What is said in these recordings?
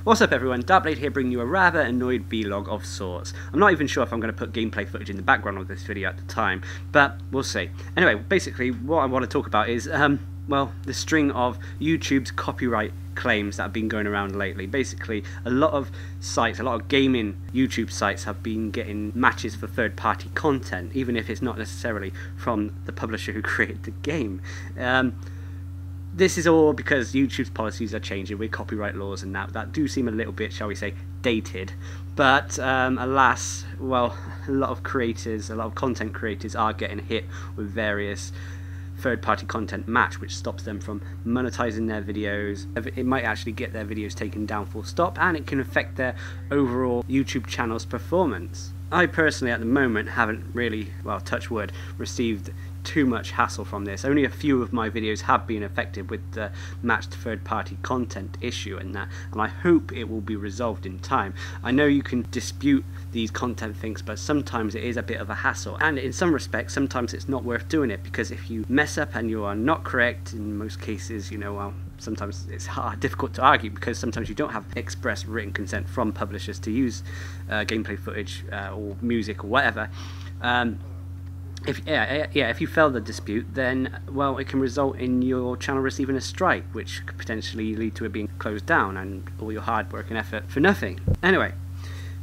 What's up everyone, Darcblade here bringing you a rather annoyed vlog of sorts. I'm not even sure if I'm going to put gameplay footage in the background of this video at the time, but we'll see. Anyway, basically what I want to talk about is, well, the string of YouTube's copyright claims that have been going around lately. Basically, a lot of sites, a lot of gaming YouTube sites have been getting matches for third-party content, even if it's not necessarily from the publisher who created the game. This is all because YouTube's policies are changing with copyright laws and that do seem a little bit, shall we say, dated. But alas, well, a lot of creators, a lot of content creators are getting hit with various third-party content match, which stops them from monetizing their videos. It might actually get their videos taken down full stop, and it can affect their overall YouTube channel's performance. I personally at the moment haven't really, well, touch wood, received too much hassle from this. Only a few of my videos have been affected with the matched third-party content issue and I hope it will be resolved in time. I know you can dispute these content things, but sometimes it is a bit of a hassle, and in some respects sometimes it's not worth doing it, because if you mess up and you are not correct, in most cases, you know, well, sometimes it's difficult to argue, because sometimes you don't have express written consent from publishers to use gameplay footage or music or whatever. If you fail the dispute, then, well, it can result in your channel receiving a strike, which could potentially lead to it being closed down and all your hard work and effort for nothing. Anyway,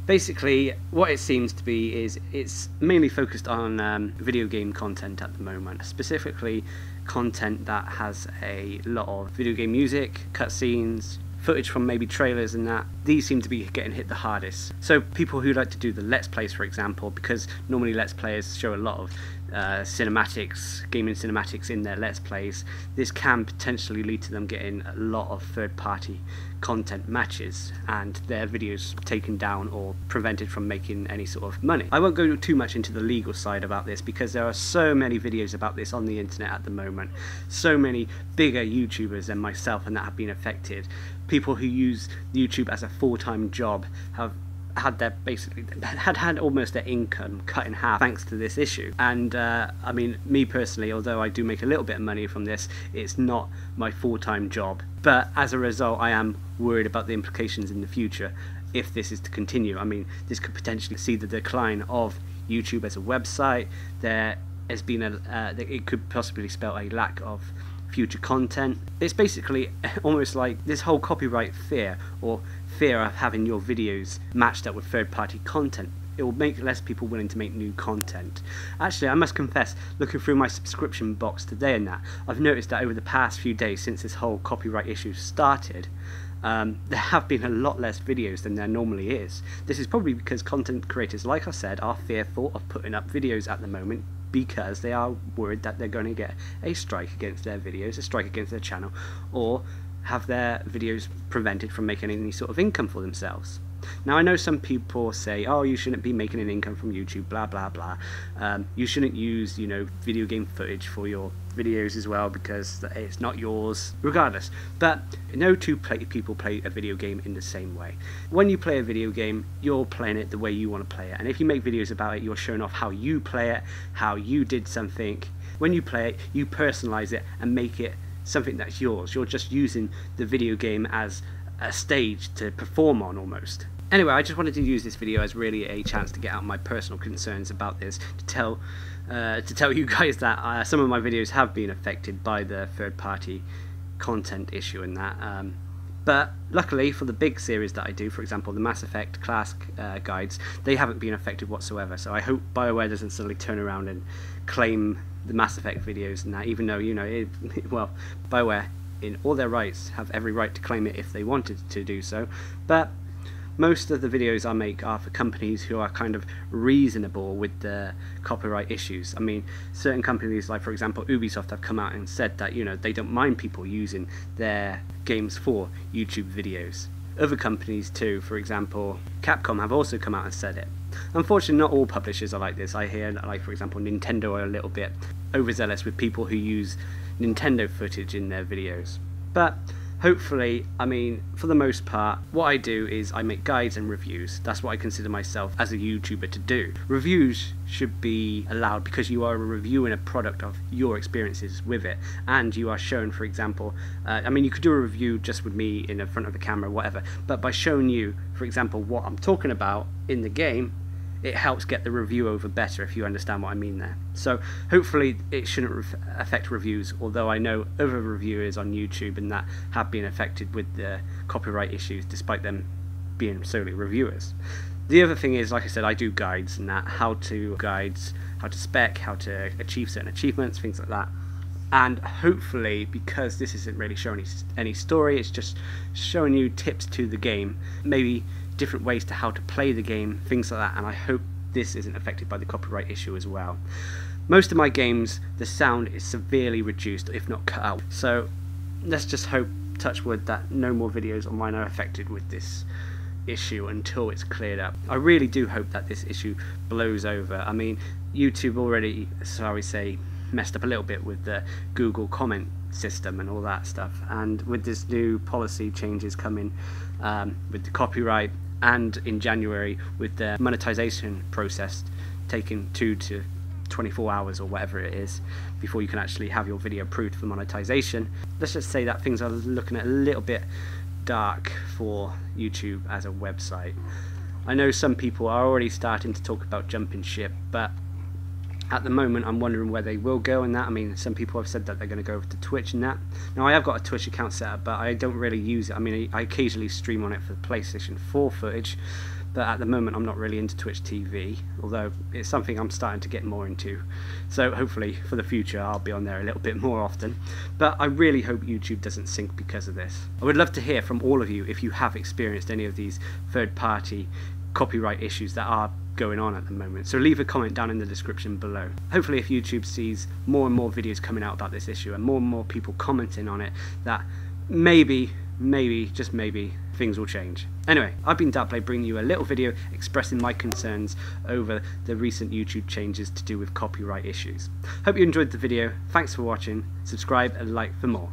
basically what it seems to be is it's mainly focused on video game content at the moment, specifically content that has a lot of video game music, cutscenes, footage from maybe trailers and that. These seem to be getting hit the hardest. So people who like to do the Let's Plays, for example, because normally Let's Players show a lot of cinematics, gaming cinematics in their Let's Plays, this can potentially lead to them getting a lot of third-party content matches and their videos taken down or prevented from making any sort of money. I won't go too much into the legal side about this, because there are so many videos about this on the internet at the moment. So many bigger YouTubers than myself and that have been affected. People who use YouTube as a full-time job have had almost their income cut in half thanks to this issue. And I mean, me personally, although I do make a little bit of money from this, it's not my full-time job. But as a result, I am worried about the implications in the future if this is to continue. I mean, this could potentially see the decline of YouTube as a website. There has been it could possibly spell a lack of future content. It's basically almost like this whole copyright fear, or fear of having your videos matched up with third-party content. It will make less people willing to make new content. Actually, I must confess, looking through my subscription box today and that, I've noticed that over the past few days since this whole copyright issue started, there have been a lot less videos than there normally is. This is probably because content creators, like I said, are fearful of putting up videos at the moment, because they are worried that they're going to get a strike against their videos, a strike against their channel, or have their videos prevented from making any sort of income for themselves. Now, I know some people say, oh, you shouldn't be making an income from YouTube, blah blah blah. You shouldn't use, you know, video game footage for your videos as well, because it's not yours, regardless. But no two people play a video game in the same way. When you play a video game, you're playing it the way you want to play it, and if you make videos about it, you're showing off how you play it, how you did something. When you play it, you personalize it and make it something that's yours. You're just using the video game as a stage to perform on, almost. Anyway, I just wanted to use this video as really a chance to get out my personal concerns about this, to tell you guys that some of my videos have been affected by the third-party content issue and that. But luckily for the big series that I do, for example the Mass Effect class guides, they haven't been affected whatsoever. So I hope BioWare doesn't suddenly turn around and claim the Mass Effect videos and that, even though, you know, well, BioWare in all their rights have every right to claim it if they wanted to do so. But most of the videos I make are for companies who are kind of reasonable with the copyright issues. I mean, certain companies, like for example Ubisoft, have come out and said that, you know, they don't mind people using their games for YouTube videos. Other companies too, for example Capcom, have also come out and said it. Unfortunately, not all publishers are like this. I hear, like for example Nintendo are a little bit overzealous with people who use Nintendo footage in their videos. But hopefully, I mean, for the most part, what I do is I make guides and reviews. That's what I consider myself as a YouTuber to do. Reviews should be allowed because you are reviewing a product of your experiences with it, and you are shown, for example, I mean, you could do a review just with me in the front of the camera, whatever, but by showing you, for example, what I'm talking about in the game, it helps get the review over better, if you understand what I mean there. So hopefully it shouldn't affect reviews, although I know other reviewers on YouTube and that have been affected with the copyright issues despite them being solely reviewers. The other thing is, like I said, I do guides and that, how-to guides, how to spec, how to achieve certain achievements, things like that. And hopefully, because this isn't really showing any story, it's just showing you tips to the game, maybe different ways to how to play the game, things like that, and I hope this isn't affected by the copyright issue as well. Most of my games, the sound is severely reduced, if not cut out, so let's just hope, touch wood, that no more videos online are affected with this issue until it's cleared up. I really do hope that this issue blows over. I mean, YouTube already, shall we say, messed up a little bit with the Google comment system and all that stuff, and with this new policy changes coming with the copyright, and in January with the monetization process taking 2 to 24 hours or whatever it is before you can actually have your video approved for monetization. Let's just say that things are looking a little bit dark for YouTube as a website. I know some people are already starting to talk about jumping ship, but at the moment I'm wondering where they will go in that. I mean, some people have said that they're going to go over to Twitch and that. Now I have got a Twitch account set up, but I don't really use it. I mean, I occasionally stream on it for PlayStation 4 footage, but at the moment I'm not really into Twitch TV, although it's something I'm starting to get more into. So hopefully for the future I'll be on there a little bit more often. But I really hope YouTube doesn't sink because of this. I would love to hear from all of you if you have experienced any of these third-party copyright issues that are going on at the moment, so leave a comment down in the description below. Hopefully if YouTube sees more and more videos coming out about this issue and more people commenting on it, that maybe, just maybe, things will change. Anyway, I've been Darcblade, bringing you a little video expressing my concerns over the recent YouTube changes to do with copyright issues. Hope you enjoyed the video, thanks for watching, subscribe and like for more.